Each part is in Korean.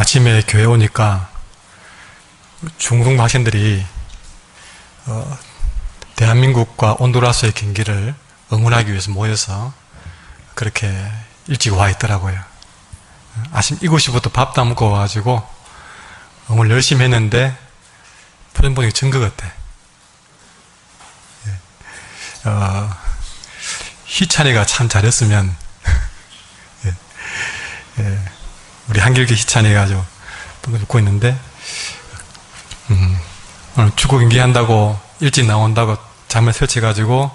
아침에 교회 오니까 중동 학생들이 대한민국과 온두라스의 경기를 응원하기 위해서 모여서 그렇게 일찍 와 있더라고요. 아침 7시부터 밥도 안 먹고 와가지고 응원 열심히 했는데 표정 보니까 증거 같아. 희찬이가 참 잘했으면 우리 한길기 희찬이가 아주 웃고 있는데 오늘 축구 경기 한다고 일찍 나온다고 잠을 설치해가지고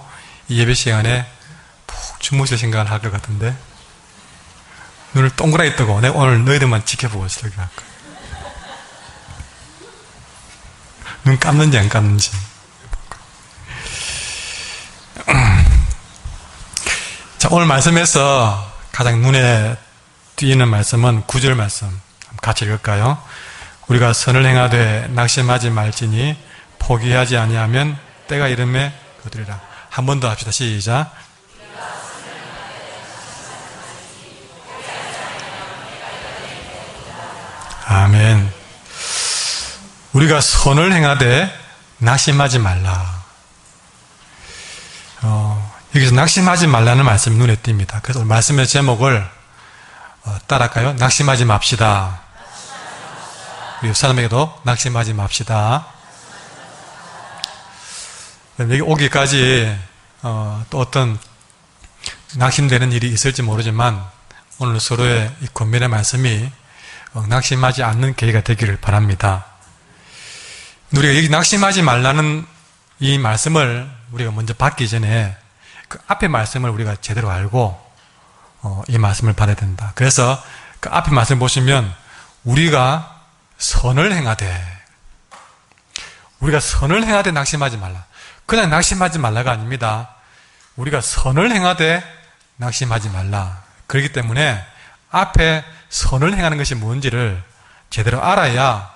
이 예배 시간에 푹 주무실 생각을 할 것 같은데 눈을 동그랗게 뜨고 내가 오늘 너희들만 지켜보고 있을 것 같고 눈 감는지 안 감는지. 자, 오늘 말씀에서 가장 눈에 띄는 말씀은 9절 말씀 같이 읽을까요? 우리가 선을 행하되 낙심하지 말지니 포기하지 아니하면 때가 이름에 거두리라. 한 번 더 합시다. 시작. 아멘. 우리가 선을 행하되 낙심하지 말라. 여기서 낙심하지 말라는 말씀이 눈에 띕니다. 그래서 말씀의 제목을 따라할까요? 낙심하지 맙시다. 우리 옆 사람에게도 낙심하지 맙시다. 여기 오기까지 또 어떤 낙심되는 일이 있을지 모르지만 오늘 서로의 이 권면의 말씀이 낙심하지 않는 계기가 되기를 바랍니다. 우리가 여기 낙심하지 말라는 이 말씀을 우리가 먼저 받기 전에 그 앞에 말씀을 우리가 제대로 알고 이 말씀을 받아야 된다. 그래서 그 앞에 말씀 보시면 우리가 선을 행하되 낙심하지 말라. 그냥 낙심하지 말라가 아닙니다. 우리가 선을 행하되 낙심하지 말라. 그렇기 때문에 앞에 선을 행하는 것이 뭔지를 제대로 알아야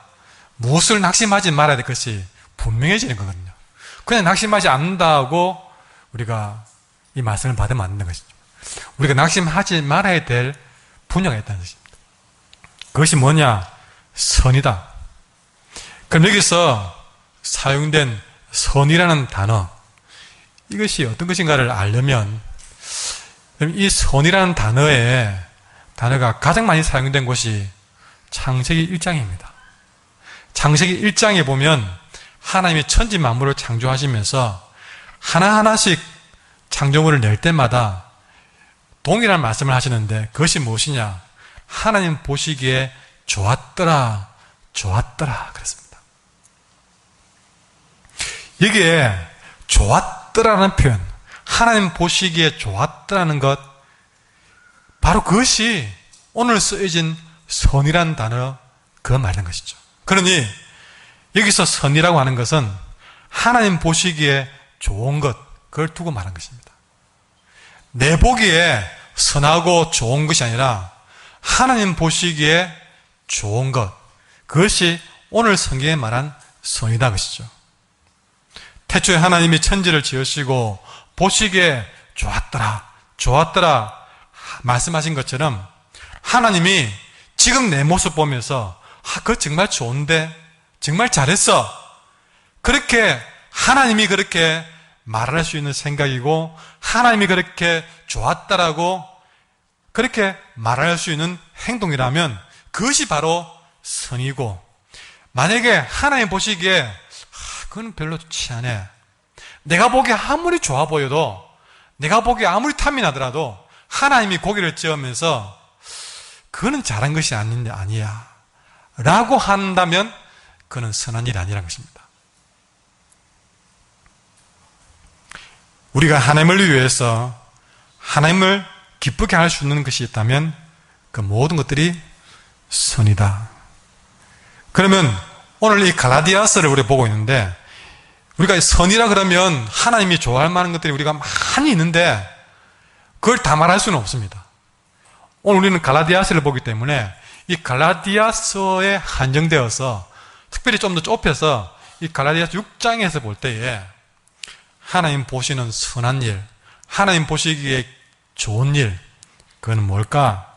무엇을 낙심하지 말아야 될 것이 분명해지는 거거든요. 그냥 낙심하지 않는다고 우리가 이 말씀을 받으면 안 되는 것이죠. 우리가 낙심하지 말아야 될 분야가 있다는 것입니다. 그것이 뭐냐? 선이다. 그럼 여기서 사용된 선이라는 단어, 이것이 어떤 것인가를 알려면 이 선이라는 단어가 가장 많이 사용된 곳이 창세기 1장입니다. 창세기 1장에 보면 하나님이 천지 만물을 창조하시면서 하나하나씩 창조물을 낼 때마다 동일한 말씀을 하시는데 그것이 무엇이냐? 하나님 보시기에 좋았더라 그랬습니다. 여기에 좋았더라는 표현, 하나님 보시기에 좋았더라는 것, 바로 그것이 오늘 쓰여진 선이라는 단어 그 말인 것이죠. 그러니 여기서 선이라고 하는 것은 하나님 보시기에 좋은 것, 그걸 두고 말한 것입니다. 내 보기에 선하고 좋은 것이 아니라 하나님 보시기에 좋은 것, 그것이 오늘 성경에 말한 선이다 것이죠. 태초에 하나님이 천지를 지으시고 보시기에 좋았더라 말씀하신 것처럼 하나님이 지금 내 모습 보면서 그거 정말 좋은데, 정말 잘했어, 그렇게 하나님이 그렇게 말할 수 있는 생각이고 하나님이 그렇게 좋았다라고 그렇게 말할 수 있는 행동이라면 그것이 바로 선이고, 만약에 하나님 보시기에 그건 별로 좋지 않아, 내가 보기에 아무리 좋아 보여도, 내가 보기에 아무리 탐이 나더라도 하나님이 고기를 찌우면서 그거는 잘한 것이 아니야 라고 한다면 그는 선한 일이 아니라는 것입니다. 우리가 하나님을 위해서 하나님을 기쁘게 할 수 있는 것이 있다면 그 모든 것들이 선이다. 그러면 오늘 이 갈라디아서를 우리가 보고 있는데, 우리가 선이라 그러면 하나님이 좋아할 만한 것들이 우리가 많이 있는데 그걸 다 말할 수는 없습니다. 오늘 우리는 갈라디아서를 보기 때문에 이 갈라디아서에 한정되어서 특별히 좀 더 좁혀서 이 갈라디아서 6장에서 볼 때에 하나님 보시는 선한 일, 하나님 보시기에 좋은 일, 그건 뭘까?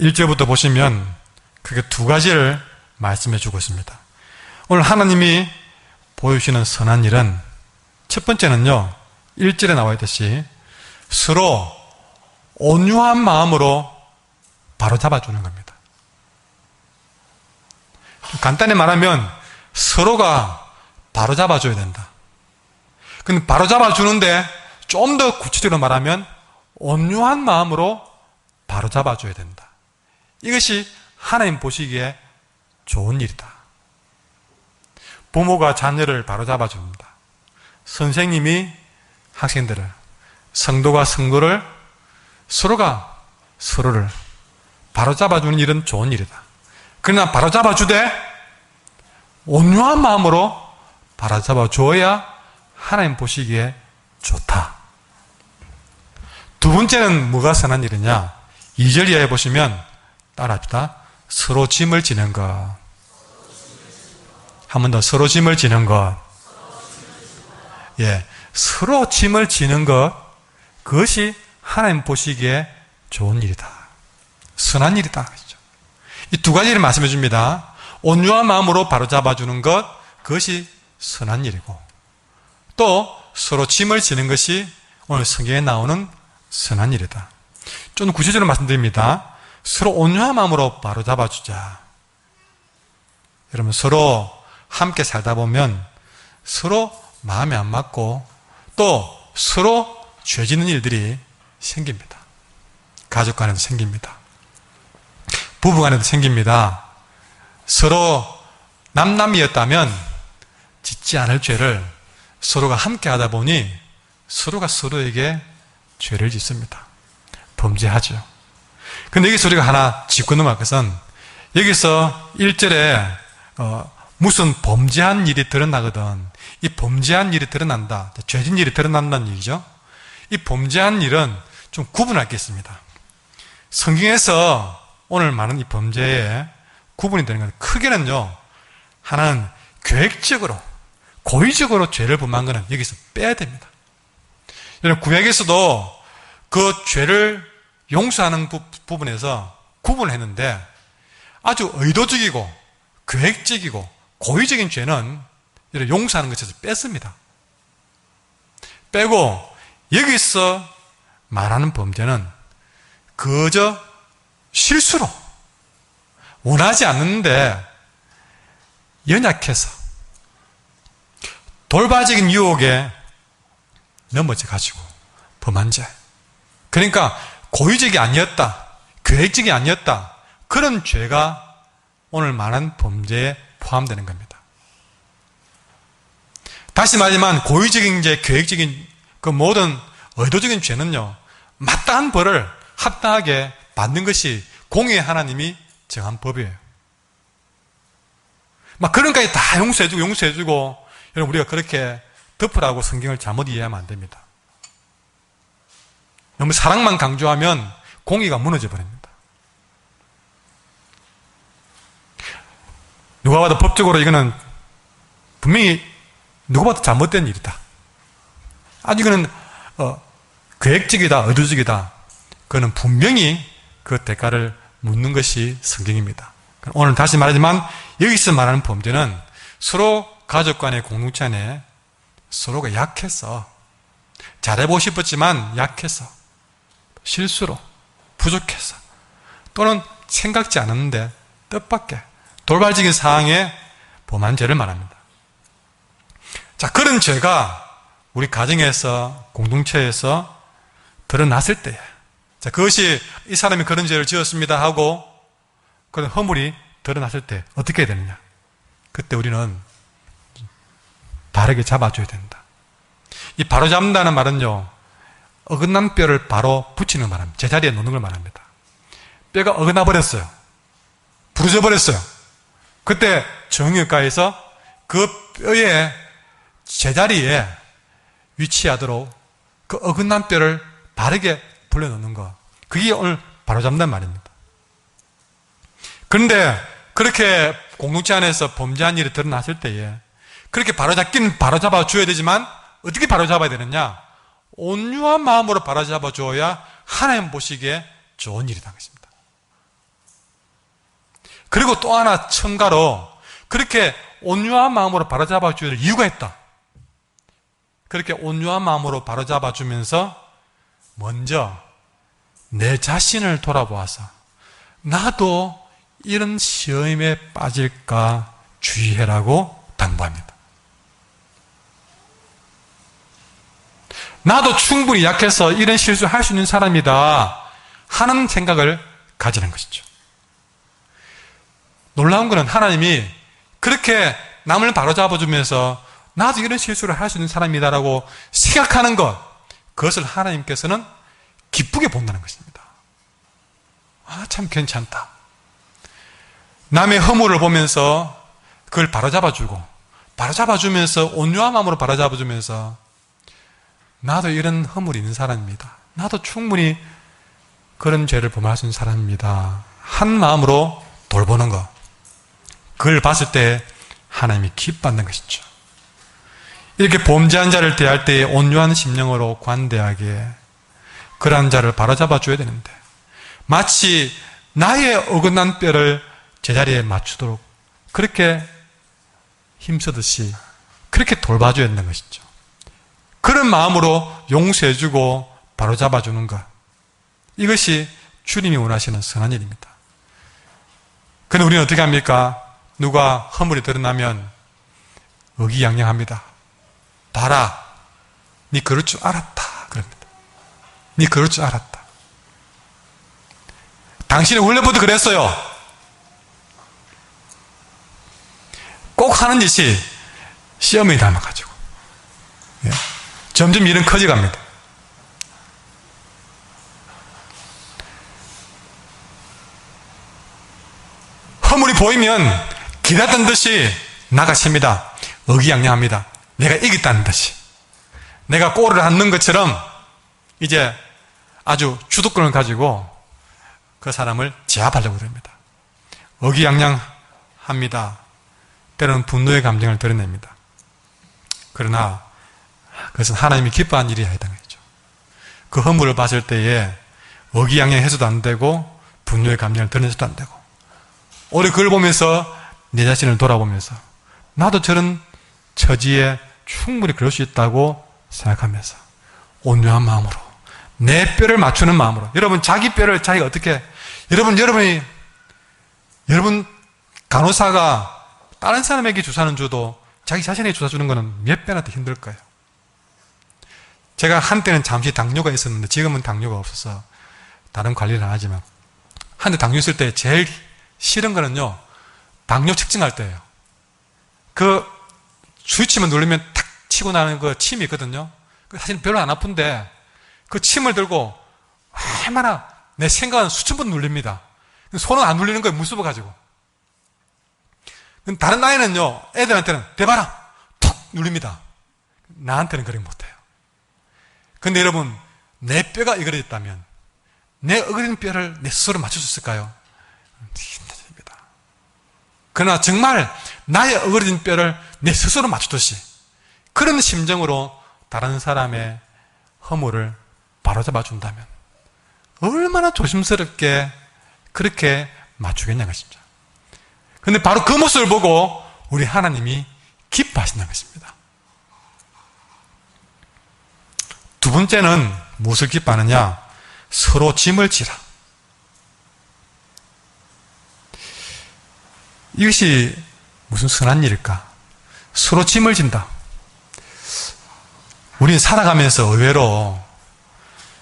1절부터 보시면 크게 두 가지를 말씀해 주고 있습니다. 오늘 하나님이 보여주시는 선한 일은 첫 번째는요, 1절에 나와 있듯이 서로 온유한 마음으로 바로 잡아주는 겁니다. 간단히 말하면 서로가 바로 잡아줘야 된다. 근데 바로 잡아주는데 좀 더 구체적으로 말하면 온유한 마음으로 바로 잡아줘야 된다. 이것이 하나님 보시기에 좋은 일이다. 부모가 자녀를 바로 잡아줍니다. 선생님이 학생들을, 성도가 성도를, 서로가 서로를 바로 잡아주는 일은 좋은 일이다. 그러나 바로 잡아주되 온유한 마음으로 바로 잡아줘야 하나님 보시기에 좋다. 두 번째는 뭐가 선한 일이냐? 2절 이하에 보시면 따라합시다. 서로 짐을 지는 것. 한 번 더, 서로 짐을 지는 것. 예, 서로 짐을 지는 것, 그것이 하나님 보시기에 좋은 일이다. 선한 일이다. 이 두 가지를 말씀해 줍니다. 온유한 마음으로 바로 잡아주는 것, 그것이 선한 일이고, 또 서로 짐을 지는 것이 오늘 성경에 나오는 선한 일이다. 좀 구체적으로 말씀드립니다. 서로 온유한 마음으로 바로 잡아주자. 여러분, 서로 함께 살다 보면 서로 마음이 안 맞고 또 서로 죄 짓는 일들이 생깁니다. 가족 간에도 생깁니다. 부부 간에도 생깁니다. 서로 남남이었다면 짓지 않을 죄를 서로가 함께 하다 보니 서로가 서로에게 죄를 짓습니다. 범죄하죠. 근데 여기서 우리가 하나 짚고 넘어갈 것은, 여기서 1절에 무슨 범죄한 일이 드러나거든. 이 범죄한 일이 드러난다. 죄진 일이 드러난다는 얘기죠. 이 범죄한 일은 좀 구분할 게 있습니다. 성경에서 오늘 말하는 이 범죄에 구분이 되는 건 크게는요, 하나는 계획적으로, 고의적으로 죄를 범한 것은 여기서 빼야 됩니다. 여러분, 구약에서도 그 죄를 용서하는 부분에서 구분을 했는데, 아주 의도적이고 계획적이고 고의적인 죄는 용서하는 것에서 뺐습니다. 빼고 여기서 말하는 범죄는 그저 실수로, 원하지 않는데 연약해서 돌발적인 유혹에 넘어져 가지고 범한 죄. 그러니까 고의적이 아니었다, 계획적이 아니었다, 그런 죄가 오늘 말한 범죄에 포함되는 겁니다. 다시 말하지만 고의적인 죄, 계획적인 그 모든 의도적인 죄는요, 마땅한 벌을 합당하게 받는 것이 공의의 하나님이 정한 법이에요. 막 그런 것까지 다 용서해주고 여러분, 우리가 그렇게 덮으라고 성경을 잘못 이해하면 안 됩니다. 너무 사랑만 강조하면 공의가 무너져 버립니다. 누가 봐도 법적으로 이거는 분명히 누가 봐도 잘못된 일이다. 아주 이거는 계획적이다, 의도적이다. 그거는 분명히 그 대가를 묻는 것이 성경입니다. 오늘 다시 말하지만 여기서 말하는 범죄는 서로 가족 간의 공동체 안에 서로가 약해서, 잘해보고 싶었지만 약해서, 실수로, 부족해서, 또는 생각지 않았는데 뜻밖의 돌발적인 상황에 범한 죄를 말합니다. 자, 그런 죄가 우리 가정에서, 공동체에서 드러났을 때에, 자, 그것이 이 사람이 그런 죄를 지었습니다 하고 그런 허물이 드러났을 때 어떻게 해야 되느냐? 그때 우리는 바르게 잡아줘야 된다. 이 바로 잡는다는 말은요, 어긋난 뼈를 바로 붙이는 말입니다. 제자리에 놓는 걸 말합니다. 뼈가 어긋나 버렸어요. 부러져 버렸어요. 그때 정형외과에서 그 뼈의 제자리에 위치하도록 그 어긋난 뼈를 바르게 불려놓는 것, 그게 오늘 바로 잡는단 말입니다. 그런데 그렇게 공동체 안에서 범죄한 일이 드러났을 때에 그렇게 바로잡긴 바로잡아줘야 되지만 어떻게 바로잡아야 되느냐? 온유한 마음으로 바로잡아줘야 하나님 보시기에 좋은 일이라는 것입니다. 그리고 또 하나 첨가로 그렇게 온유한 마음으로 바로잡아 줘야 될 이유가 있다. 그렇게 온유한 마음으로 바로잡아 주면서 먼저 내 자신을 돌아보아서 나도 이런 시험에 빠질까 주의해라고 당부합니다. 나도 충분히 약해서 이런 실수할 수 있는 사람이다 하는 생각을 가지는 것이죠. 놀라운 것은 하나님이 그렇게 남을 바로잡아주면서 나도 이런 실수를 할 수 있는 사람이다라고 생각하는 것, 그것을 하나님께서는 기쁘게 본다는 것입니다. 참 괜찮다. 남의 허물을 보면서 그걸 바로잡아주고, 바로잡아주면서 온유한 마음으로 바로잡아주면서 나도 이런 허물이 있는 사람입니다. 나도 충분히 그런 죄를 범할 수 있는 사람입니다. 한 마음으로 돌보는 것. 그걸 봤을 때 하나님이 기뻐하는 것이죠. 이렇게 범죄한 자를 대할 때에 온유한 심령으로 관대하게 그러한 자를 바로잡아 줘야 되는데 마치 나의 어긋난 뼈를 제자리에 맞추도록 그렇게 힘쓰듯이 그렇게 돌봐줘야 되는 것이죠. 그런 마음으로 용서해주고 바로잡아주는 것, 이것이 주님이 원하시는 선한 일입니다. 그런데 우리는 어떻게 합니까? 누가 허물이 드러나면 의기양양합니다. 봐라, 네 그럴 줄 알았다 그럽니다. 네 그럴 줄 알았다. 당신이 원래부터 그랬어요. 꼭 하는 짓이 시험이 닮아가지고 점점 일은 커져갑니다. 허물이 보이면 기다렸던 듯이 나가십니다. 의기양양합니다. 내가 이겼다는 듯이. 내가 골을 넣는 것처럼 이제 아주 주도권을 가지고 그 사람을 제압하려고 합니다. 의기양양합니다. 때로는 분노의 감정을 드러냅니다. 그러나 그것은 하나님이 기뻐하는 일이 아니다는 거죠. 그 허물을 봤을 때에 의기양양해서도 안 되고 분노의 감정을 드러내서도 안 되고 오히려 그걸 보면서 내 자신을 돌아보면서 나도 저런 처지에 충분히 그럴 수 있다고 생각하면서 온유한 마음으로 내 뼈를 맞추는 마음으로 여러분 자기 뼈를 자기가 어떻게 여러분 간호사가 다른 사람에게 주사는 줘도 자기 자신에게 주사 주는 것은 몇 배나 더 힘들 거예요. 제가 한때는 잠시 당뇨가 있었는데 지금은 당뇨가 없어서 다른 관리를 안 하지만 한때 당뇨 있을 때 제일 싫은 거는요 당뇨 측정할 때예요. 그 스위치만 누르면 탁 치고 나는 그 침이 있거든요. 사실 별로 안 아픈데 그 침을 들고 얼마나 내 생각은 수천 번 눌립니다. 손은 안 눌리는 거예요. 무서워가지고. 다른 아이는요 애들한테는 대봐라 툭 눌립니다. 나한테는 그렇게 못해요. 근데 여러분 내 뼈가 어그러졌다면 내 어그러진 뼈를 내 스스로 맞출 수 있을까요? 힘듭니다. 그러나 정말 나의 어그러진 뼈를 내 스스로 맞추듯이 그런 심정으로 다른 사람의 허물을 바로잡아 준다면 얼마나 조심스럽게 그렇게 맞추겠냐는 것입니다. 그런데 바로 그 모습을 보고 우리 하나님이 기뻐하신다는 것입니다. 두 번째는 무엇을 기뻐하느냐? 서로 짐을 지라. 이것이 무슨 선한 일일까? 서로 짐을 진다. 우리는 살아가면서 의외로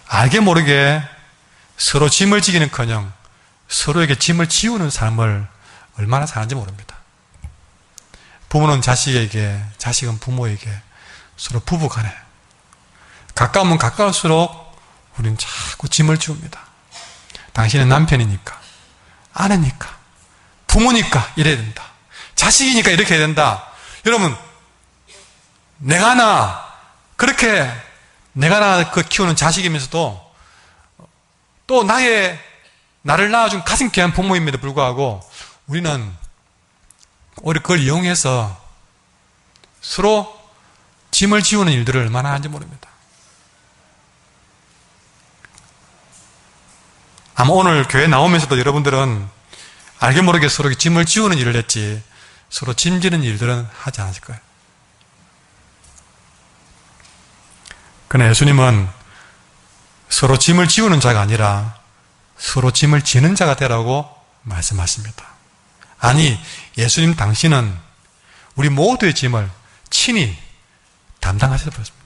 알게 모르게 서로 짐을 지기는커녕 서로에게 짐을 지우는 삶을 얼마나 사는지 모릅니다. 부모는 자식에게, 자식은 부모에게, 서로 부부간에 가까우면 가까울수록 우리는 자꾸 짐을 지웁니다. 당신은 남편이니까, 아내니까, 부모니까 이래야 된다. 자식이니까 이렇게 해야 된다. 여러분, 내가 나 그 키우는 자식이면서도 또 나를 낳아준 가슴 귀한 부모임에도 불구하고 우리는 오히려 그걸 이용해서 서로 짐을 지우는 일들을 얼마나 하는지 모릅니다. 아마 오늘 교회 나오면서도 여러분들은 알게 모르게 서로 짐을 지우는 일을 했지 서로 짐지는 일들은 하지 않았을 거예요. 그러나 예수님은 서로 짐을 지우는 자가 아니라 서로 짐을 지는 자가 되라고 말씀하십니다. 아니, 예수님 당신은 우리 모두의 짐을 친히 담당하셔버렸습니다.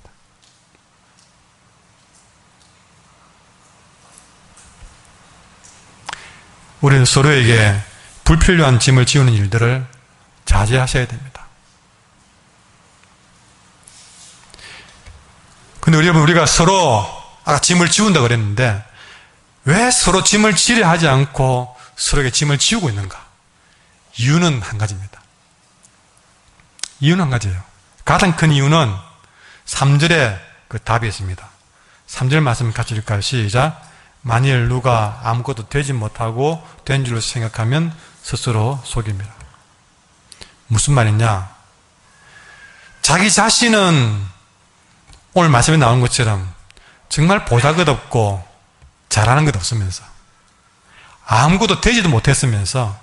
우리는 서로에게 불필요한 짐을 지우는 일들을 자제하셔야 됩니다. 근데 여러분, 우리가 서로 아까 짐을 지운다고 그랬는데 왜 서로 짐을 지려 하지 않고 서로에게 짐을 지우고 있는가? 이유는 한 가지입니다. 이유는 한 가지예요. 가장 큰 이유는 3절에 그 답이 있습니다. 3절 말씀 같이 읽을까요? 시작. 만일 누가 아무것도 되지 못하고 된 줄로 생각하면 스스로 속입니다. 무슨 말이냐? 자기 자신은 오늘 말씀에 나온 것처럼 정말 보잘것없고 잘하는 것 없으면서 아무것도 되지도 못했으면서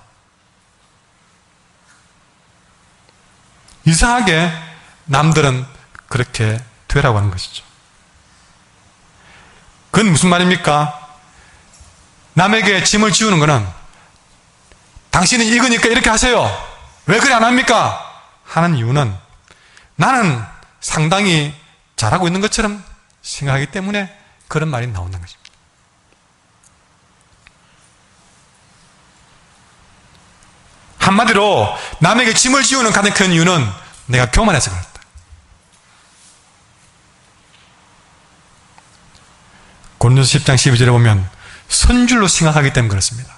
이상하게 남들은 그렇게 되라고 하는 것이죠. 그건 무슨 말입니까? 남에게 짐을 지우는 것은 당신은 이거니까 이렇게 하세요. 왜 그래 안 합니까? 하는 이유는 나는 상당히 잘하고 있는 것처럼 생각하기 때문에 그런 말이 나오는 것입니다. 한마디로 남에게 짐을 지우는 가장 큰 이유는 내가 교만해서 그렇다. 고린도서 10장 12절에 보면 선줄로 생각하기 때문에 그렇습니다.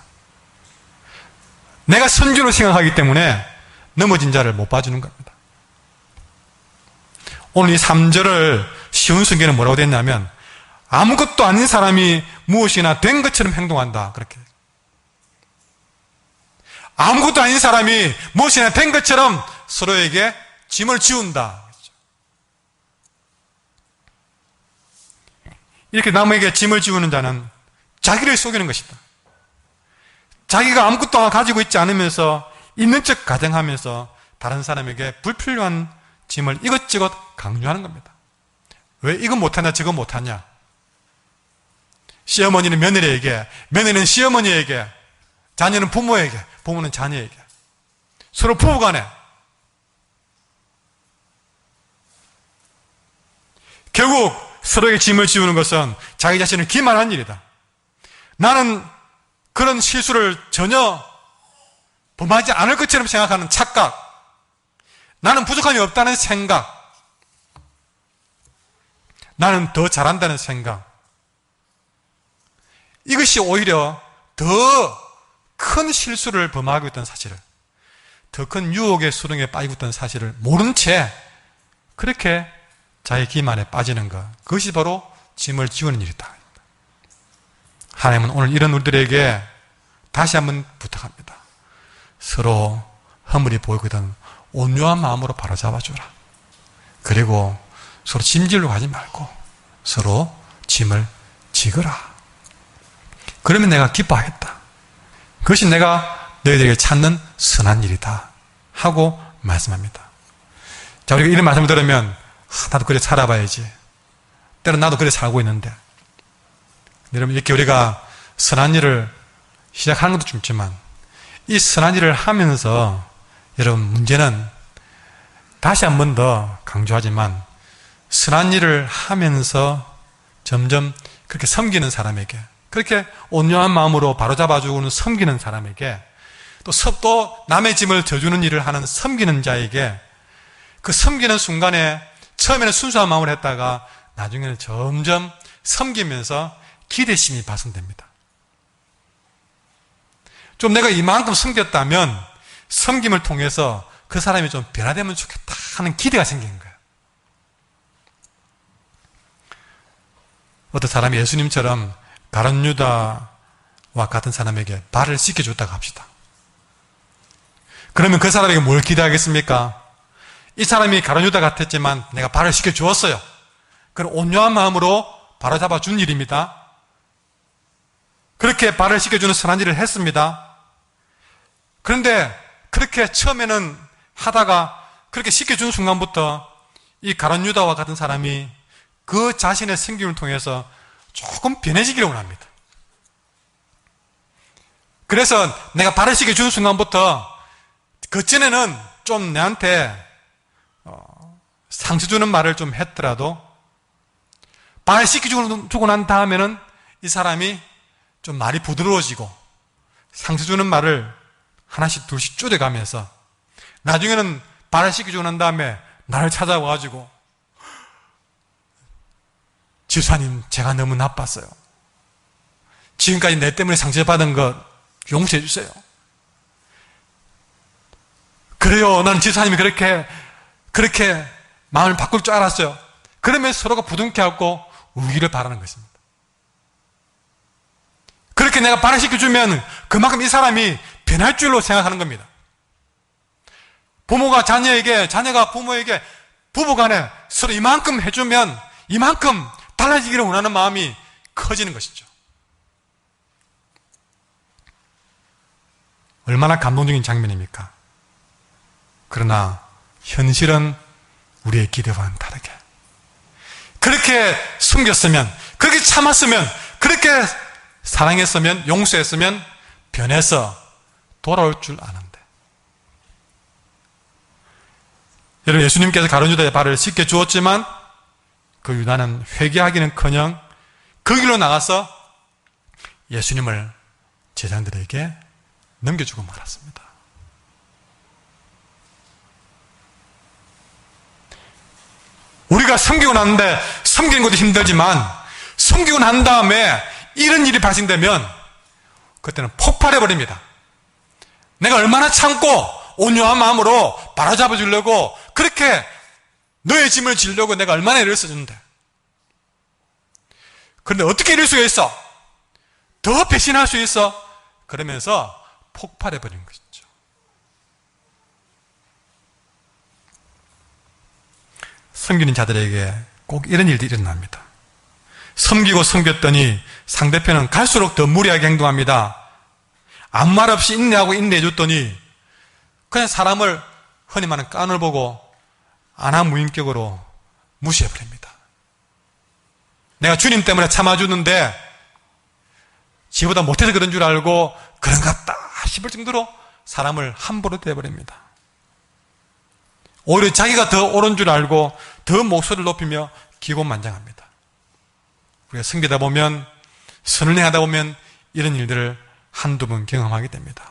내가 선줄로 생각하기 때문에 넘어진 자를 못 봐주는 겁니다. 오늘 이 3절을 쉬운 성경에는 뭐라고 됐냐면 아무것도 아닌 사람이 무엇이나 된 것처럼 행동한다. 그렇게. 아무것도 아닌 사람이 무엇이나 된 것처럼 서로에게 짐을 지운다. 이렇게 남에게 짐을 지우는 자는 자기를 속이는 것이다. 자기가 아무것도 가지고 있지 않으면서 있는 척 가정하면서 다른 사람에게 불필요한 짐을 이것저것 강요하는 겁니다. 왜 이건 못하냐 저건 못하냐. 시어머니는 며느리에게, 며느리는 시어머니에게, 자녀는 부모에게, 부모는 자녀에게, 서로 부부간에 결국 서로에게 짐을 지우는 것은 자기 자신을 기만한 일이다. 나는 그런 실수를 전혀 범하지 않을 것처럼 생각하는 착각, 나는 부족함이 없다는 생각, 나는 더 잘한다는 생각, 이것이 오히려 더 큰 실수를 범하고 있던 사실을, 더 큰 유혹의 수렁에 빠지고 있던 사실을 모른 채 그렇게 자기 기만에 빠지는 것, 그것이 바로 짐을 지우는 일이다. 하나님은 오늘 이런 우리들에게 다시 한번 부탁합니다. 서로 허물이 보이거든 온유한 마음으로 바로잡아주라. 그리고 서로 짐질로 가지 말고 서로 짐을 지거라. 그러면 내가 기뻐하겠다. 그것이 내가 너희들에게 찾는 선한 일이다 하고 말씀합니다. 자, 우리가 이런 말씀을 들으면 나도 그래 살아봐야지. 때론 나도 그래 살고 있는데. 여러분, 이렇게 우리가 선한 일을 시작하는 것도 좋지만 이 선한 일을 하면서 여러분, 문제는 다시 한 번 더 강조하지만 선한 일을 하면서 점점 그렇게 섬기는 사람에게, 그렇게 온유한 마음으로 바로잡아주고는 섬기는 사람에게, 또 남의 짐을 져주는 일을 하는 섬기는 자에게, 그 섬기는 순간에 처음에는 순수한 마음으로 했다가 나중에는 점점 섬기면서 기대심이 발생됩니다. 좀 내가 이만큼 섬겼다면 섬김을 통해서 그 사람이 좀 변화되면 좋겠다 하는 기대가 생기는 거예요. 어떤 사람이 예수님처럼 가룟 유다와 같은 사람에게 발을 씻겨줬다고 합시다. 그러면 그 사람에게 뭘 기대하겠습니까? 이 사람이 가룟 유다 같았지만 내가 발을 씻겨주었어요. 그런 온유한 마음으로 바로잡아 준 일입니다. 그렇게 발을 씻겨주는 선한 일을 했습니다. 그런데 그렇게 처음에는 하다가 그렇게 시켜준 순간부터 이 가룟 유다와 같은 사람이 그 자신의 성김을 통해서 조금 변해지기를 원합니다. 그래서 내가 발을 씻겨주는 순간부터 그 전에는 좀 내한테 상처 주는 말을 좀 했더라도 발을 씻겨주고 난 다음에는 이 사람이 좀 말이 부드러워지고 상처 주는 말을 하나씩 둘씩 줄여가면서 나중에는 발을 씻겨주고 난 다음에 나를 찾아와가지고 집사님, 제가 너무 나빴어요. 지금까지 내 때문에 상처받은 것 용서해 주세요. 그래요. 나는 집사님이 그렇게 마음을 바꿀 줄 알았어요. 그러면 서로가 부둥켜갖고 우기를 바라는 것입니다. 그렇게 내가 발화시켜주면 그만큼 이 사람이 변할 줄로 생각하는 겁니다. 부모가 자녀에게, 자녀가 부모에게 부부간에 서로 이만큼 해주면 이만큼 달라지기를 원하는 마음이 커지는 것이죠. 얼마나 감동적인 장면입니까? 그러나 현실은 우리의 기대와는 다르게 그렇게 숨겼으면, 그렇게 참았으면, 그렇게 사랑했으면, 용서했으면 변해서 돌아올 줄 아는데, 여러분, 예수님께서 가룟 유다의 발을 씻겨 주었지만 그 유다는 회개하기는커녕 그 길로 나가서 예수님을 제자들에게 넘겨주고 말았습니다. 우리가 섬기고 났는데, 섬기는 것도 힘들지만 섬기고 난 다음에 이런 일이 발생되면 그때는 폭발해버립니다. 내가 얼마나 참고 온유한 마음으로 바로잡아 주려고 그렇게 너의 짐을 지려고 내가 얼마나 애를 써주는데, 그런데 어떻게 이럴 수가 있어? 더 배신할 수 있어? 그러면서 폭발해버린 것이죠. 섬기는 자들에게 꼭 이런 일들이 일어납니다. 섬기고 섬겼더니 상대편은 갈수록 더 무리하게 행동합니다. 아무 말 없이 인내하고 인내해줬더니 그냥 사람을 흔히 말하는 깐을 보고 안하무인격으로 무시해버립니다. 내가 주님 때문에 참아주는데 지보다 못해서 그런 줄 알고 그런갑다 싶을 정도로 사람을 함부로 대해버립니다. 오히려 자기가 더 옳은 줄 알고 더 목소리를 높이며 기고만장합니다. 우리가 섬기다 보면, 선을 행하다 보면 이런 일들을 한두 번 경험하게 됩니다.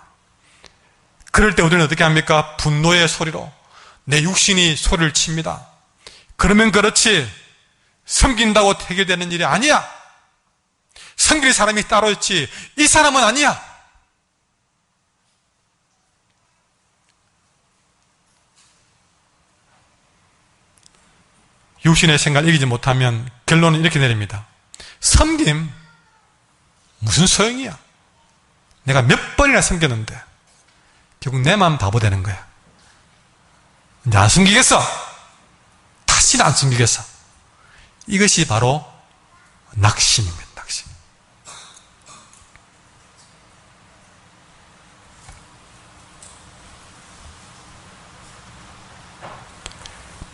그럴 때 우리는 어떻게 합니까? 분노의 소리로 내 육신이 소리를 칩니다. 그러면 그렇지 섬긴다고 해결되는 일이 아니야. 섬길 사람이 따로 있지 이 사람은 아니야. 육신의 생각을 이기지 못하면 결론은 이렇게 내립니다. 섬김 무슨 소용이야. 내가 몇 번이나 섬겼는데 결국 내 마음 바보 되는 거야. 이제 안 섬기겠어. 다시는 안 섬기겠어. 이것이 바로 낙심입니다. 낙심.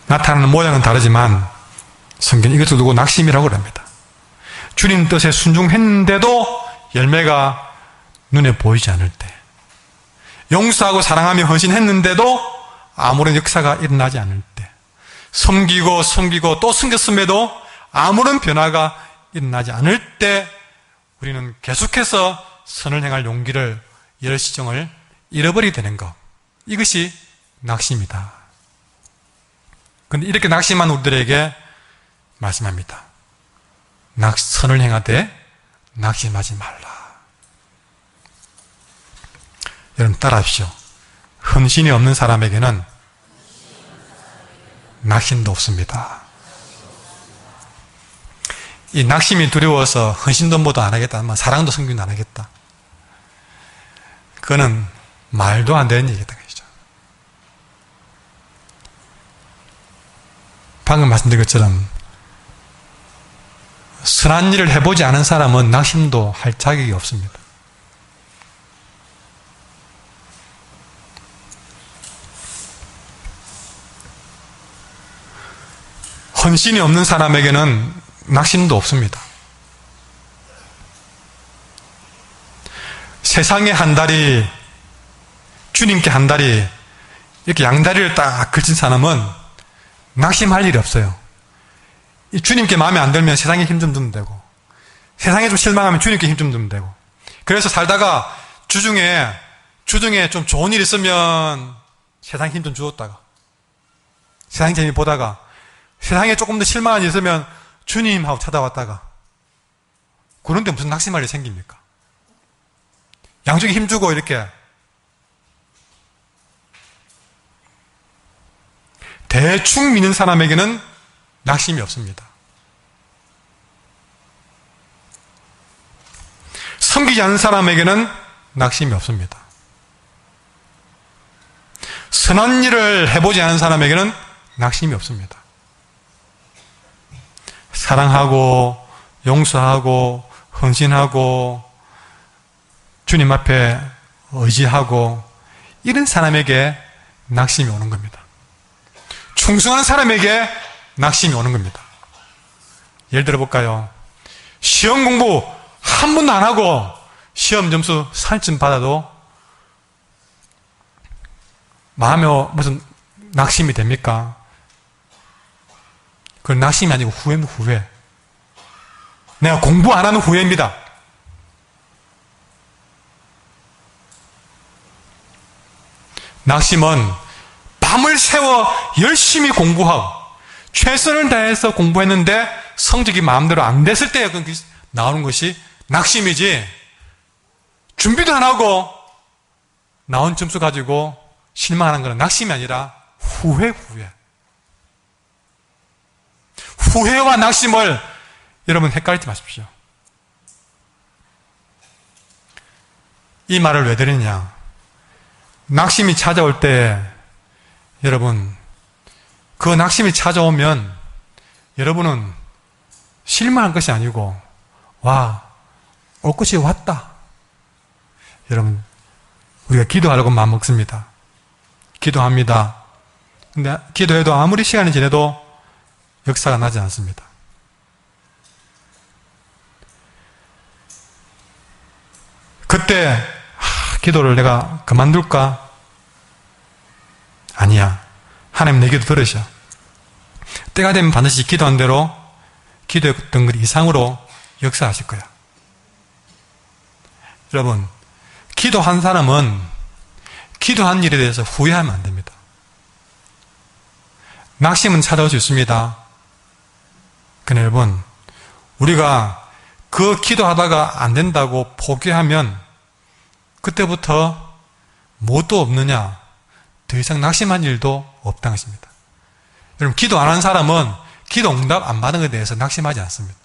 나타나는 모양은 다르지만 성경은 이것을 두고 낙심이라고 합니다. 주님 뜻에 순종했는데도 열매가 눈에 보이지 않을 때, 용서하고 사랑하며 헌신했는데도 아무런 역사가 일어나지 않을 때, 섬기고 또 섬겼음에도 아무런 변화가 일어나지 않을 때 우리는 계속해서 선을 행할 용기를, 열시정을 잃어버리게 되는 것, 이것이 낙심이다. 그런데 이렇게 낙심한 우리들에게 말씀합니다. 선을 행하되 낙심하지 말라. 여러분 따라하십시오. 헌신이 없는 사람에게는 낙심도 없습니다. 이 낙심이 두려워서 헌신도 모두 안 하겠다, 사랑도 섬김도 안 하겠다, 그거는 말도 안 되는 얘기다. 방금 말씀드린 것처럼 선한 일을 해보지 않은 사람은 낙심도 할 자격이 없습니다. 헌신이 없는 사람에게는 낙심도 없습니다. 세상에 한 다리, 주님께 한 다리, 이렇게 양다리를 딱 걸친 사람은 낙심할 일이 없어요. 이 주님께 마음에 안 들면 세상에 힘 좀 주면 되고, 세상에 좀 실망하면 주님께 힘 좀 주면 되고, 그래서 살다가 주중에 좀 좋은 일 있으면 세상에 힘 좀 주었다가, 세상 재미 보다가, 세상에 조금 더 실망한 일 있으면 주님 하고 찾아왔다가, 그런데 무슨 낙심할 일이 생깁니까? 양쪽에 힘주고 이렇게 대충 믿는 사람에게는 낙심이 없습니다. 섬기지 않는 사람에게는 낙심이 없습니다. 선한 일을 해보지 않은 사람에게는 낙심이 없습니다. 사랑하고 용서하고 헌신하고 주님 앞에 의지하고 이런 사람에게 낙심이 오는 겁니다. 충성한 사람에게 낙심이 오는 겁니다. 예를 들어 볼까요? 시험 공부 한 번도 안 하고 시험 점수 산점 받아도 마음에 무슨 낙심이 됩니까? 그건 낙심이 아니고 후회입니다. 후회. 내가 공부 안 하는 후회입니다. 낙심은 밤을 새워 열심히 공부하고 최선을 다해서 공부했는데 성적이 마음대로 안 됐을 때 나오는 것이 낙심이지, 준비도 안 하고 나온 점수 가지고 실망하는 것은 낙심이 아니라 후회. 후회와 낙심을 여러분 헷갈리지 마십시오. 이 말을 왜 드리느냐? 낙심이 찾아올 때 여러분, 그 낙심이 찾아오면 여러분은 실망한 것이 아니고 와, 올 것이 왔다. 여러분, 우리가 기도하려고 마음먹습니다. 기도합니다. 근데 기도해도 아무리 시간이 지나도 역사가 나지 않습니다. 그때 기도를 내가 그만둘까? 아니야. 하나님 내 기도 들으셔. 때가 되면 반드시 기도한 대로 기도했던 것 이상으로 역사하실 거야. 여러분, 기도한 사람은 기도한 일에 대해서 후회하면 안 됩니다. 낙심은 찾아올 수 있습니다. 그러나 여러분, 우리가 그 기도하다가 안 된다고 포기하면 그때부터 뭣도 없느냐, 더 이상 낙심한 일도 없다는 것입니다. 여러분, 기도 안 한 사람은 기도 응답 안 받은 것에 대해서 낙심하지 않습니다.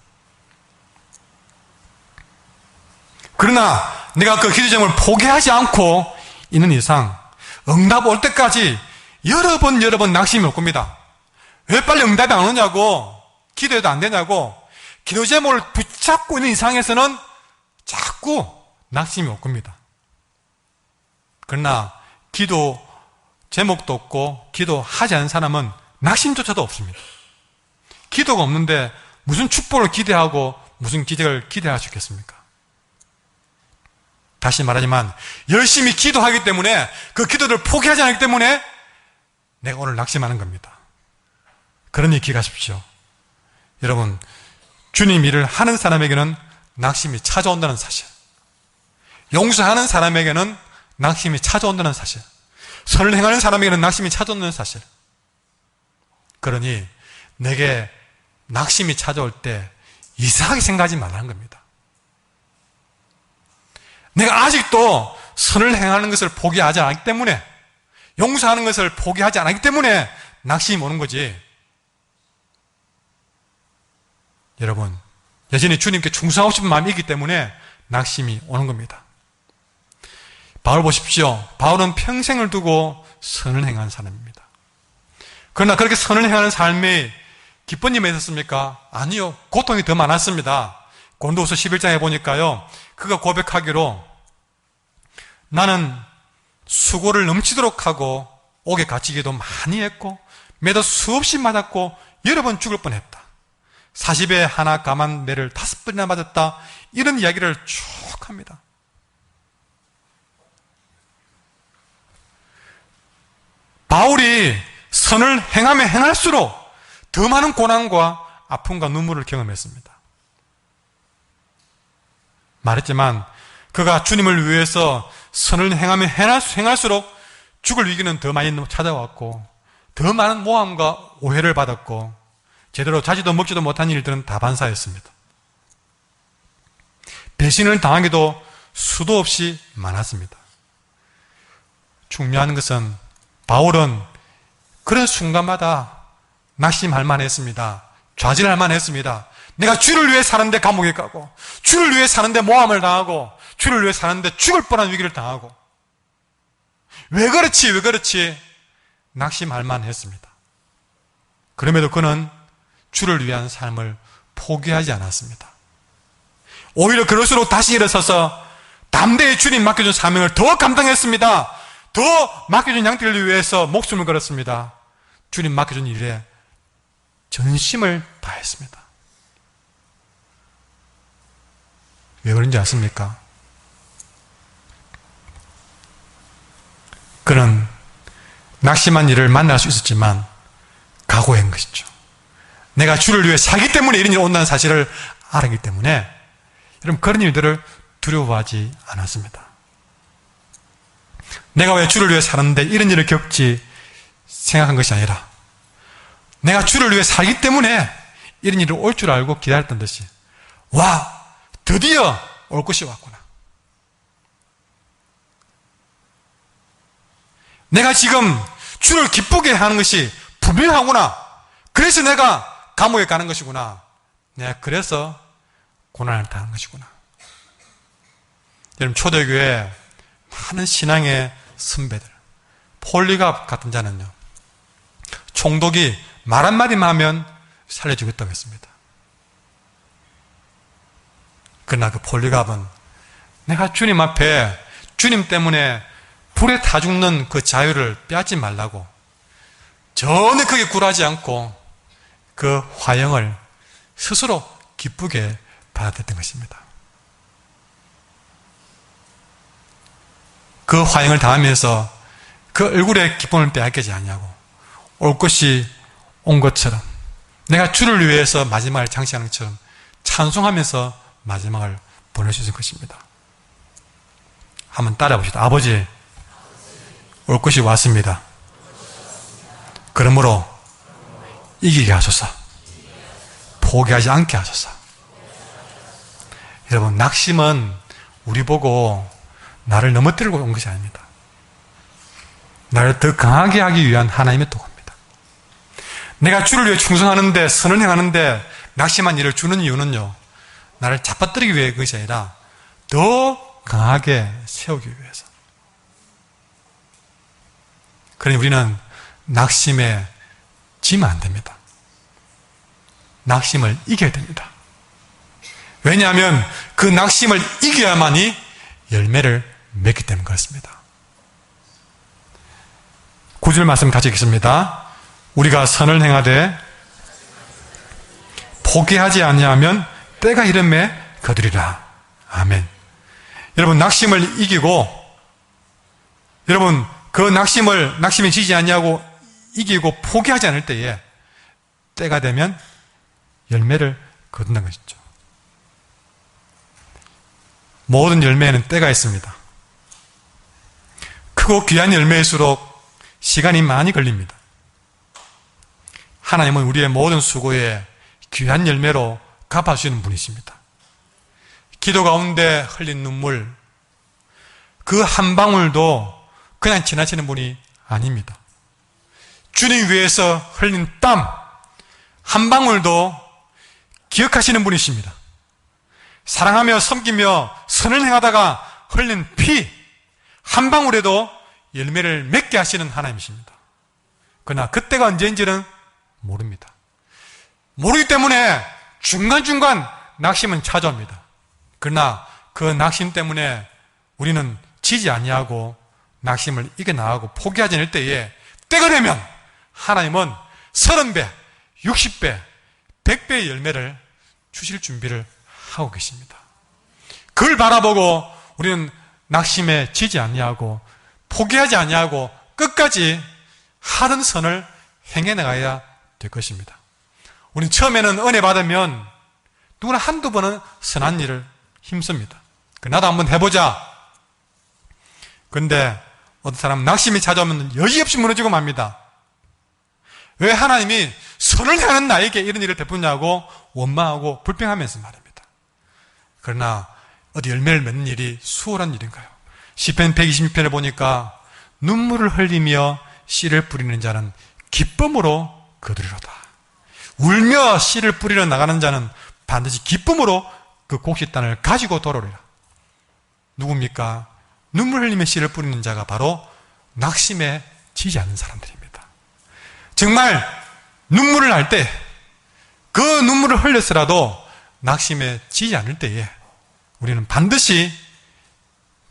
그러나 내가 그 기도 제목을 포기하지 않고 있는 이상 응답 올 때까지 여러 번 낙심이 올 겁니다. 왜 빨리 응답이 안 오냐고, 기도해도 안 되냐고, 기도 제목을 붙잡고 있는 이상에서는 자꾸 낙심이 올 겁니다. 그러나 기도 제목도 없고 기도하지 않은 사람은 낙심조차도 없습니다. 기도가 없는데 무슨 축복을 기대하고 무슨 기적을 기대할 수 있겠습니까? 다시 말하지만 열심히 기도하기 때문에 그 기도를 포기하지 않기 때문에 내가 오늘 낙심하는 겁니다. 그러니 기억하십시오. 여러분, 주님 일을 하는 사람에게는 낙심이 찾아온다는 사실, 용서하는 사람에게는 낙심이 찾아온다는 사실, 선을 행하는 사람에게는 낙심이 찾아온다는 사실. 그러니 내게 낙심이 찾아올 때 이상하게 생각하지 말라는 겁니다. 내가 아직도 선을 행하는 것을 포기하지 않기 때문에, 용서하는 것을 포기하지 않기 때문에 낙심이 오는 거지. 여러분, 여전히 주님께 충성하고 싶은 마음이 있기 때문에 낙심이 오는 겁니다. 바울 보십시오. 바울은 평생을 두고 선을 행한 사람입니다. 그러나 그렇게 선을 행하는 삶이 기쁜 일이 있었습니까? 아니요. 고통이 더 많았습니다. 고린도후서 11장에 보니까요, 그가 고백하기로 나는 수고를 넘치도록 하고 옥에 갇히기도 많이 했고 매도 수없이 맞았고 여러 번 죽을 뻔했다. 40에 하나 감한 매를 5번이나 맞았다. 이런 이야기를 쭉 합니다. 바울이 선을 행하면 행할수록 더 많은 고난과 아픔과 눈물을 경험했습니다. 말했지만 그가 주님을 위해서 선을 행하면 행할수록 죽을 위기는 더 많이 찾아왔고 더 많은 모함과 오해를 받았고 제대로 자지도 먹지도 못한 일들은 다반사였습니다. 배신을 당하기도 수도 없이 많았습니다. 중요한 것은 바울은 그런 순간마다 낙심할 만했습니다. 좌절할 만했습니다. 내가 주를 위해 사는데 감옥에 가고 주를 위해 사는데 모함을 당하고 주를 위해 사는데 죽을 뻔한 위기를 당하고 왜 그렇지 낙심할 만했습니다. 그럼에도 그는 주를 위한 삶을 포기하지 않았습니다. 오히려 그럴수록 다시 일어서서 담대히 주님 맡겨준 사명을 더 감당했습니다. 더 맡겨준 양떼를 위해서 목숨을 걸었습니다. 주님 맡겨준 일에 전심을 다했습니다. 왜 그런지 아십니까? 그는 낙심한 일을 만날 수 있었지만 각오한 것이죠. 내가 주를 위해 살기 때문에 이런 일이 온다는 사실을 알았기 때문에 여러분 그런 일들을 두려워하지 않았습니다. 내가 왜 주를 위해 사는데 이런 일을 겪지 생각한 것이 아니라 내가 주를 위해 살기 때문에 이런 일이 올 줄 알고 기다렸던 듯이 와 드디어 올 것이 왔구나. 내가 지금 주를 기쁘게 하는 것이 분명하구나. 그래서 내가 감옥에 가는 것이구나. 내가 그래서 고난을 당하는 것이구나. 여러분 초대교회 많은 신앙의 선배들 폴리갑 같은 자는요 총독이 말 한마디만 하면 살려주겠다고 했습니다. 그러나 그 폴리갑은 내가 주님 앞에 주님 때문에 불에 타 죽는 그 자유를 빼앗지 말라고 전혀 거기에 굴하지 않고 그 화형을 스스로 기쁘게 받았던 것입니다. 그 화형을 당하면서 그 얼굴에 기쁨을 빼앗기지 않냐고 올 것이 온 것처럼 내가 주를 위해서 마지막을 장식하는 것처럼 찬송하면서 마지막을 보낼 수 있을 것입니다. 한번 따라 봅시다. 아버지, 올 것이 왔습니다. 그러므로 이기게 하소서. 포기하지 않게 하소서. 여러분, 낙심은 우리 보고 나를 넘어뜨리고 온 것이 아닙니다. 나를 더 강하게 하기 위한 하나님의 도구입니다. 내가 주를 위해 충성하는데, 선을 행하는데 낙심한 일을 주는 이유는요, 나를 잡아뜨리기 위해 그것이 아니라 더 강하게 세우기 위해서. 그러니 우리는 낙심에 지면 안 됩니다. 낙심을 이겨야 됩니다. 왜냐하면 그 낙심을 이겨야만이 열매를 맺기 때문에 그렇습니다. 9절 말씀 같이 읽겠습니다. 우리가 선을 행하되 포기하지 아니하면 때가 이름에 거두리라. 아멘. 여러분, 낙심을 이기고, 여러분, 그 낙심이 지지 않냐고 이기고 포기하지 않을 때에 때가 되면 열매를 거둔다는 것이죠. 모든 열매에는 때가 있습니다. 크고 귀한 열매일수록 시간이 많이 걸립니다. 하나님은 우리의 모든 수고에 귀한 열매로 갚아주시는 분이십니다. 기도 가운데 흘린 눈물, 그 한 방울도 그냥 지나치는 분이 아닙니다. 주님 위해서 흘린 땀, 한 방울도 기억하시는 분이십니다. 사랑하며 섬기며 선을 행하다가 흘린 피, 한 방울에도 열매를 맺게 하시는 하나님이십니다. 그러나 그때가 언제인지는 모릅니다. 모르기 때문에 중간중간 낙심은 찾아옵니다. 그러나 그 낙심 때문에 우리는 지지 아니하고 낙심을 이겨나가고 포기하지 않을 때에 때가 되면 하나님은 30배, 60배, 100배의 열매를 주실 준비를 하고 계십니다. 그걸 바라보고 우리는 낙심에 지지 아니하고 포기하지 아니하고 끝까지 하던 선을 행해나가야 될 것입니다. 우리는 처음에는 은혜 받으면 누구나 한두 번은 선한 일을 힘씁니다. 나도 한번 해보자. 그런데 어떤 사람은 낙심이 찾아오면 여지없이 무너지고 맙니다. 왜 하나님이 선을 행하는 나에게 이런 일을 베푸냐고 원망하고 불평하면서 말입니다. 그러나 어디 열매를 맺는 일이 수월한 일인가요? 시편 126편을 보니까 눈물을 흘리며 씨를 뿌리는 자는 기쁨으로 거두리로다. 울며 씨를 뿌리러 나가는 자는 반드시 기쁨으로 그 곡식단을 가지고 돌아오리라. 누굽니까? 눈물 흘리며 씨를 뿌리는 자가 바로 낙심에 지지 않는 사람들입니다. 정말 눈물을 날 때, 그 눈물을 흘렸으라도 낙심에 지지 않을 때에 우리는 반드시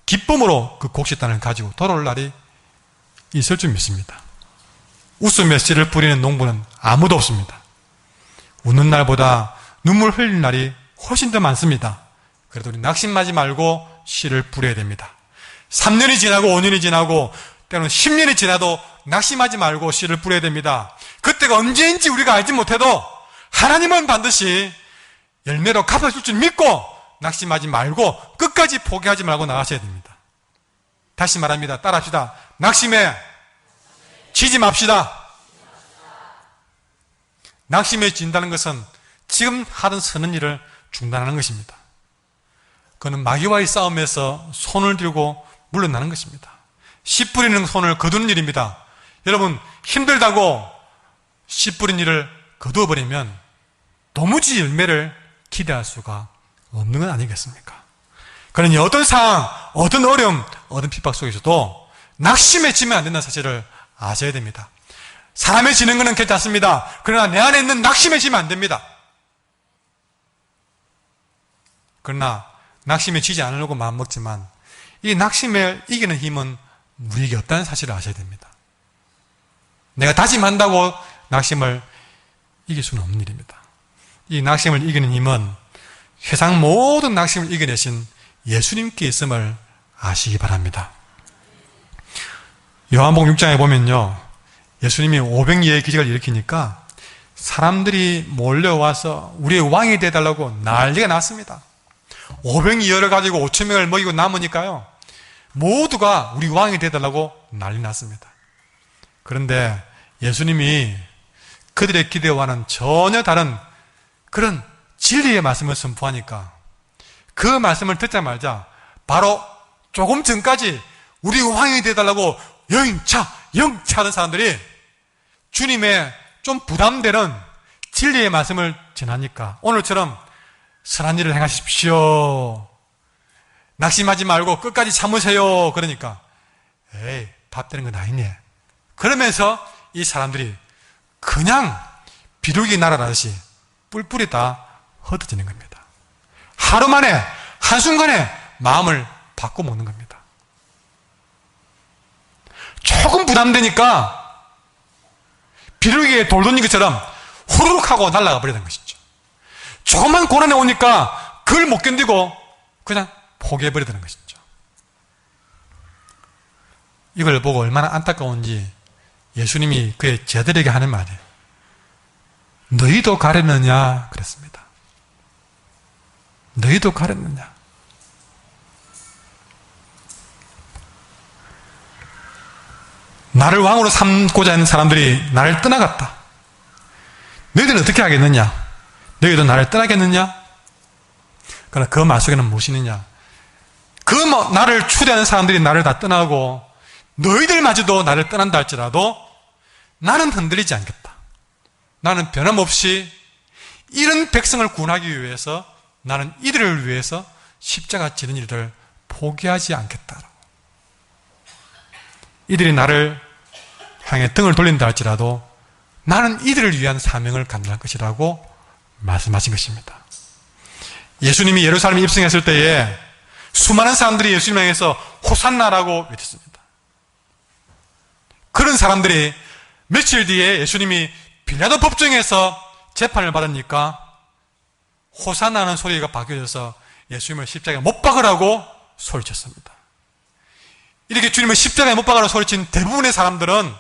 기쁨으로 그 곡식단을 가지고 돌아올 날이 있을 줄 믿습니다. 웃으며 씨를 뿌리는 농부는 아무도 없습니다. 웃는 날보다 눈물 흘릴 날이 훨씬 더 많습니다. 그래도 우리 낙심하지 말고 씨를 뿌려야 됩니다. 3년이 지나고 5년이 지나고 때로는 10년이 지나도 낙심하지 말고 씨를 뿌려야 됩니다. 그때가 언제인지 우리가 알지 못해도 하나님은 반드시 열매로 갚아줄 줄 믿고 낙심하지 말고 끝까지 포기하지 말고 나가셔야 됩니다. 다시 말합니다. 따라합시다. 낙심에 지지 맙시다. 낙심에 진다는 것은 지금 하던 선한 일을 중단하는 것입니다. 그는 마귀와의 싸움에서 손을 들고 물러나는 것입니다. 씨 뿌리는 손을 거두는 일입니다. 여러분, 힘들다고 씨 뿌린 일을 거두어버리면 도무지 열매를 기대할 수가 없는 건 아니겠습니까? 그러니 어떤 상황, 어떤 어려움, 어떤 핍박 속에서도 낙심에 지면 안 된다는 사실을 아셔야 됩니다. 사람에 지는 것은 괜찮습니다. 그러나 내 안에 있는 낙심에 지면 안 됩니다. 그러나 낙심에 지지 않으려고 마음먹지만 이 낙심을 이기는 힘은 우리에게 없다는 사실을 아셔야 됩니다. 내가 다짐한다고 낙심을 이길 수는 없는 일입니다. 이 낙심을 이기는 힘은 세상 모든 낙심을 이겨내신 예수님께 있음을 아시기 바랍니다. 요한복음 6장에 보면요, 예수님이 500여의 기적을 일으키니까 사람들이 몰려와서 우리의 왕이 되어달라고 난리가 났습니다. 500여를 가지고 5,000명을 먹이고 남으니까요, 모두가 우리 왕이 되어달라고 난리 났습니다. 그런데 예수님이 그들의 기대와는 전혀 다른 그런 진리의 말씀을 선포하니까 그 말씀을 듣자마자 바로 조금 전까지 우리 왕이 되어달라고 영차 하는 사람들이 주님의 좀 부담되는 진리의 말씀을 전하니까 오늘처럼 선한 일을 행하십시오, 낙심하지 말고 끝까지 참으세요, 그러니까 에이, 밥 되는 건 아니네, 그러면서 이 사람들이 그냥 비둘기 날아가듯이 뿔뿔이 다 흩어지는 겁니다. 하루 만에 한순간에 마음을 바꿔먹는 겁니다. 조금 부담되니까 비둘기에 돌 던진 것처럼 후루룩 하고 날아가 버리는 것이죠. 조금만 고난에 오니까 그걸 못 견디고 그냥 포기해버리는 것이죠. 이걸 보고 얼마나 안타까운지 예수님이 그의 제자들에게 하는 말이 너희도 가렸느냐 그랬습니다. 너희도 가렸느냐. 나를 왕으로 삼고자 하는 사람들이 나를 떠나갔다. 너희들은 어떻게 하겠느냐? 너희도 나를 떠나겠느냐? 그러나 그 말 속에는 무엇이 있느냐? 나를 추대하는 사람들이 나를 다 떠나고 너희들마저도 나를 떠난다 할지라도 나는 흔들리지 않겠다. 나는 변함없이 이런 백성을 구원하기 위해서 나는 이들을 위해서 십자가 지는 일을 포기하지 않겠다. 이들이 나를 향해 등을 돌린다 할지라도 나는 이들을 위한 사명을 감당할 것이라고 말씀하신 것입니다. 예수님이 예루살렘에 입성했을 때에 수많은 사람들이 예수님 향해서 호산나라고 외쳤습니다. 그런 사람들이 며칠 뒤에 예수님이 빌라도 법정에서 재판을 받으니까 호산나는 소리가 바뀌어져서 예수님을 십자가에 못 박으라고 소리쳤습니다. 이렇게 주님을 십자가에 못 박으라고 소리친 대부분의 사람들은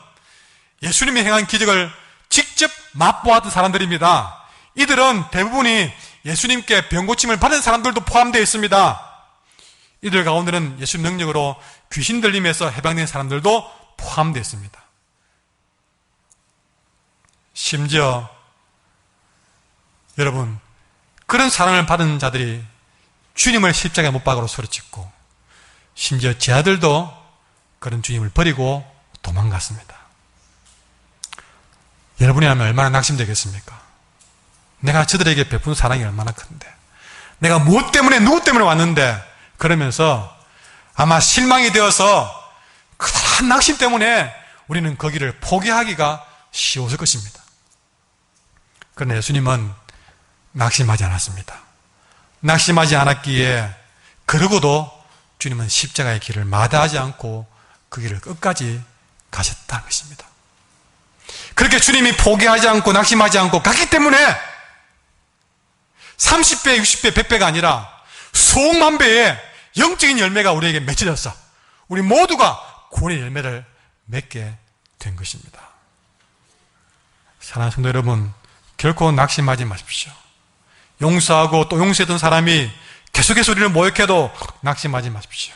예수님이 행한 기적을 직접 맛보았던 사람들입니다. 이들은 대부분이 예수님께 병고침을 받은 사람들도 포함되어 있습니다. 이들 가운데는 예수님 능력으로 귀신 들림에서 해방된 사람들도 포함되어 있습니다. 심지어 여러분, 그런 사랑을 받은 자들이 주님을 십자가에 못 박으라고 소리쳤고, 심지어 제 아들도 그런 주님을 버리고 도망갔습니다. 여러분이라면 얼마나 낙심되겠습니까? 내가 저들에게 베푼 사랑이 얼마나 큰데, 내가 무엇 때문에 누구 때문에 왔는데, 그러면서 아마 실망이 되어서 그런 낙심 때문에 우리는 거기를 포기하기가 쉬웠을 것입니다. 그러나 예수님은 낙심하지 않았습니다. 낙심하지 않았기에 그러고도 주님은 십자가의 길을 마다하지 않고 그 길을 끝까지 가셨다는 것입니다. 그렇게 주님이 포기하지 않고 낙심하지 않고 갔기 때문에 30배, 60배, 100배가 아니라 수억만 배의 영적인 열매가 우리에게 맺혀졌어. 우리 모두가 구원의 열매를 맺게 된 것입니다. 사랑하는 성도 여러분, 결코 낙심하지 마십시오. 용서하고 또 용서했던 사람이 계속해서 우리를 모욕해도 낙심하지 마십시오.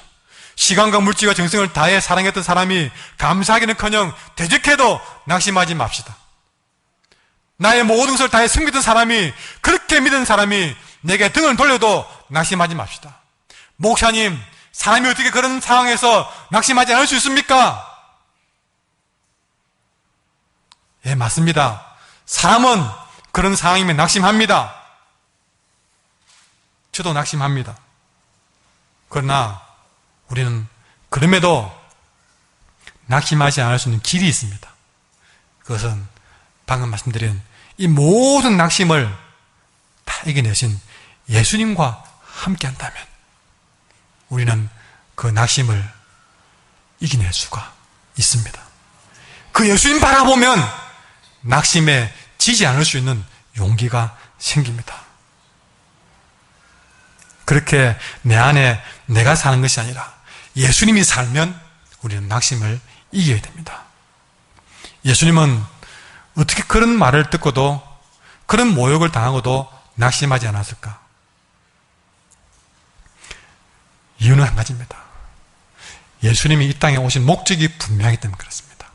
시간과 물질과 정성을 다해 사랑했던 사람이 감사하기는커녕 대적해도 낙심하지 맙시다. 나의 모든 것을 다해 섬기던 사람이, 그렇게 믿은 사람이 내게 등을 돌려도 낙심하지 맙시다. 목사님, 사람이 어떻게 그런 상황에서 낙심하지 않을 수 있습니까? 예, 맞습니다. 사람은 그런 상황이면 낙심합니다. 저도 낙심합니다. 그러나 우리는 그럼에도 낙심하지 않을 수 있는 길이 있습니다. 그것은 방금 말씀드린 이 모든 낙심을 다 이겨내신 예수님과 함께 한다면 우리는 그 낙심을 이겨낼 수가 있습니다. 그 예수님 바라보면 낙심에 지지 않을 수 있는 용기가 생깁니다. 그렇게 내 안에 내가 사는 것이 아니라 예수님이 살면 우리는 낙심을 이겨야 됩니다. 예수님은 어떻게 그런 말을 듣고도, 그런 모욕을 당하고도 낙심하지 않았을까? 이유는 한 가지입니다. 예수님이 이 땅에 오신 목적이 분명하기 때문에 그렇습니다.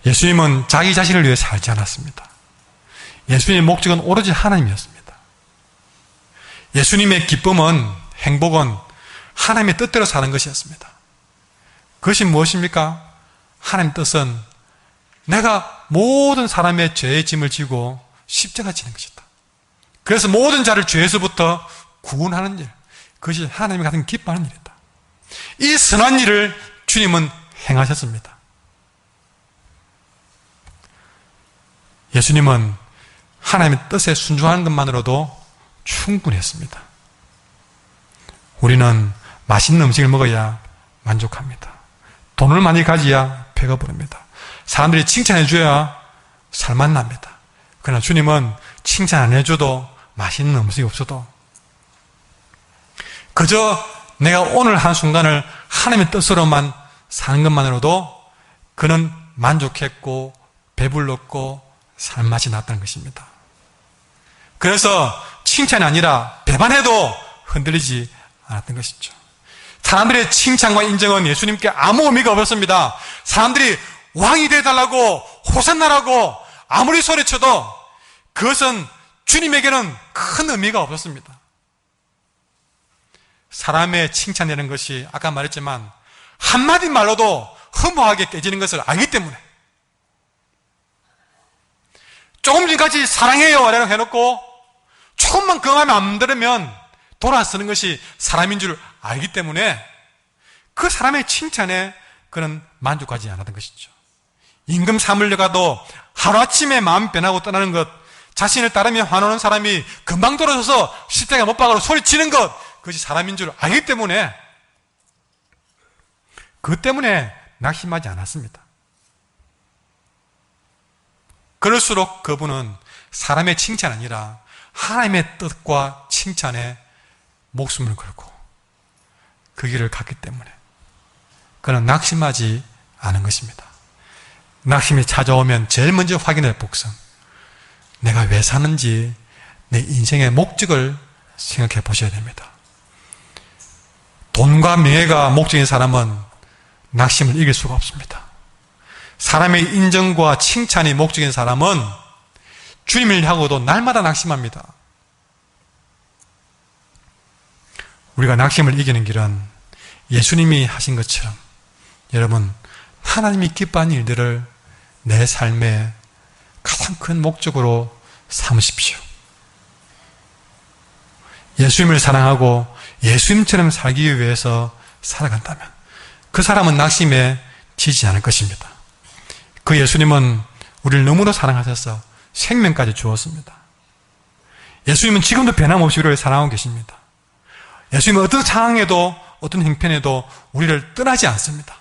예수님은 자기 자신을 위해 살지 않았습니다. 예수님의 목적은 오로지 하나님이었습니다. 예수님의 기쁨은, 행복은 하나님의 뜻대로 사는 것이었습니다. 그것이 무엇입니까? 하나님의 뜻은 내가 모든 사람의 죄의 짐을 지고 십자가 지는 것이다. 그래서 모든 자를 죄에서부터 구원하는 일, 그것이 하나님이 가장 기뻐하는 일이다. 이 선한 일을 주님은 행하셨습니다. 예수님은 하나님의 뜻에 순종하는 것만으로도 충분했습니다. 우리는 맛있는 음식을 먹어야 만족합니다. 돈을 많이 가져야 배가 부릅니다. 사람들이 칭찬해 줘야 살만 납니다. 그러나 주님은 칭찬 안 해줘도, 맛있는 음식이 없어도 그저 내가 오늘 한 순간을 하나님의 뜻으로만 사는 것만으로도 그는 만족했고 배불렀고 살맛이 났다는 것입니다. 그래서 칭찬이 아니라 배반해도 흔들리지 않았던 것이죠. 사람들의 칭찬과 인정은 예수님께 아무 의미가 없었습니다. 사람들이 왕이 되어달라고 호산나라고 아무리 소리쳐도 그것은 주님에게는 큰 의미가 없었습니다. 사람의 칭찬이라는 것이 아까 말했지만 한마디 말로도 허무하게 깨지는 것을 알기 때문에, 조금 전까지 사랑해요 라고 해놓고 조금만 그 마음에 안 들으면 돌아서는 것이 사람인 줄 알기 때문에 그 사람의 칭찬에 그는 만족하지 않았던 것이죠. 임금 사물려가도 하루아침에 마음이 변하고 떠나는 것, 자신을 따르며 화나는 사람이 금방 돌아서서 십자가에 못 박아로 소리치는 것, 그것이 사람인 줄 알기 때문에 그 때문에 낙심하지 않았습니다. 그럴수록 그분은 사람의 칭찬이 아니라 하나님의 뜻과 칭찬에 목숨을 걸고 그 길을 갔기 때문에 그는 낙심하지 않은 것입니다. 낙심이 찾아오면 제일 먼저 확인할 복선, 내가 왜 사는지 내 인생의 목적을 생각해 보셔야 됩니다. 돈과 명예가 목적인 사람은 낙심을 이길 수가 없습니다. 사람의 인정과 칭찬이 목적인 사람은 주님을 향하고도 날마다 낙심합니다. 우리가 낙심을 이기는 길은 예수님이 하신 것처럼 여러분, 하나님이 기뻐하는 일들을 내 삶의 가장 큰 목적으로 삼으십시오. 예수님을 사랑하고 예수님처럼 살기 위해서 살아간다면 그 사람은 낙심에 지지 않을 것입니다. 그 예수님은 우리를 너무나 사랑하셔서 생명까지 주었습니다. 예수님은 지금도 변함없이 우리를 사랑하고 계십니다. 예수님은 어떤 상황에도 어떤 형편에도 우리를 떠나지 않습니다.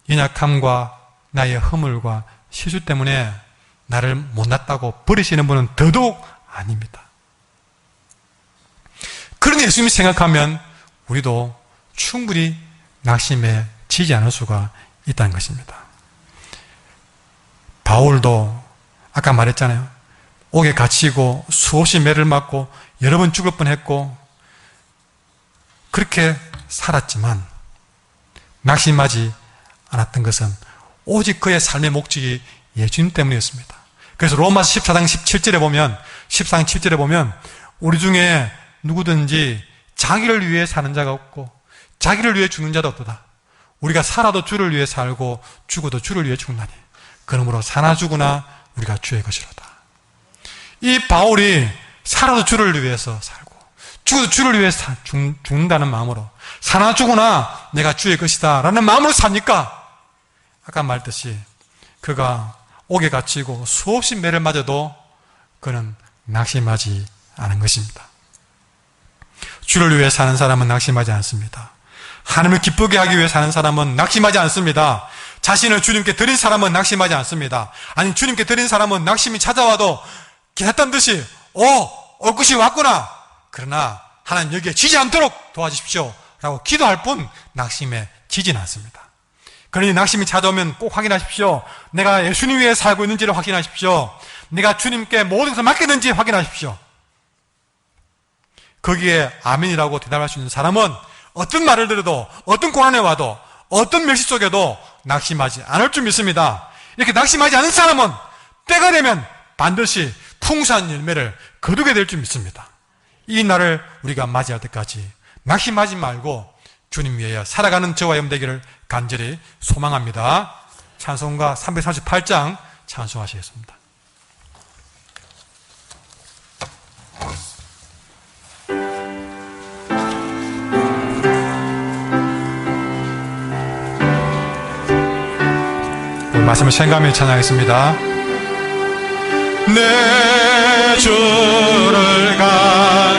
연약함과 나의 허물과 실수 때문에 나를 못났다고 버리시는 분은 더더욱 아닙니다. 그런 예수님이 생각하면 우리도 충분히 낙심에 지지 않을 수가 있다는 것입니다. 바울도 아까 말했잖아요. 옥에 갇히고 수없이 매를 맞고 여러 번 죽을 뻔했고 그렇게 살았지만 낙심하지 않았던 것은 오직 그의 삶의 목적이 예수님 때문이었습니다. 그래서 로마서 14장 17절에 보면 14장 7절에 보면 우리 중에 누구든지 자기를 위해 사는 자가 없고 자기를 위해 죽는 자도 없도다. 우리가 살아도 주를 위해 살고 죽어도 주를 위해 죽나니 그러므로 사나 죽으나 우리가 주의 것이로다. 이 바울이 살아도 주를 위해서 살고 죽어도 주를 위해 죽는다는 마음으로 사나 죽으나 내가 주의 것이다 라는 마음으로 사니까 아까 말했듯이 그가 옥에 갇히고 수없이 매를 맞아도 그는 낙심하지 않은 것입니다. 주를 위해 사는 사람은 낙심하지 않습니다. 하나님을 기쁘게 하기 위해 사는 사람은 낙심하지 않습니다. 자신을 주님께 드린 사람은 낙심하지 않습니다. 아니 주님께 드린 사람은 낙심이 찾아와도 기다렸던 듯이 올 것이 왔구나. 그러나 하나님 여기에 지지 않도록 도와주십시오 라고 기도할 뿐 낙심에 지지는 않습니다. 그러니 낙심이 찾아오면 꼭 확인하십시오. 내가 예수님 위해 살고 있는지를 확인하십시오. 내가 주님께 모든 것을 맡겼는지 확인하십시오. 거기에 아멘이라고 대답할 수 있는 사람은 어떤 말을 들어도 어떤 고난에 와도 어떤 멸시 속에도 낙심하지 않을 줄 믿습니다. 이렇게 낙심하지 않은 사람은 때가 되면 반드시 풍성한 열매를 거두게 될 줄 믿습니다. 이 날을 우리가 맞이할 때까지 낙심하지 말고 주님 위하여 살아가는 저와 여러분 되기를 간절히 소망합니다. 찬송가 338장 찬송하시겠습니다. 말씀을 생각하며 찬양하겠습니다. 내 주를 가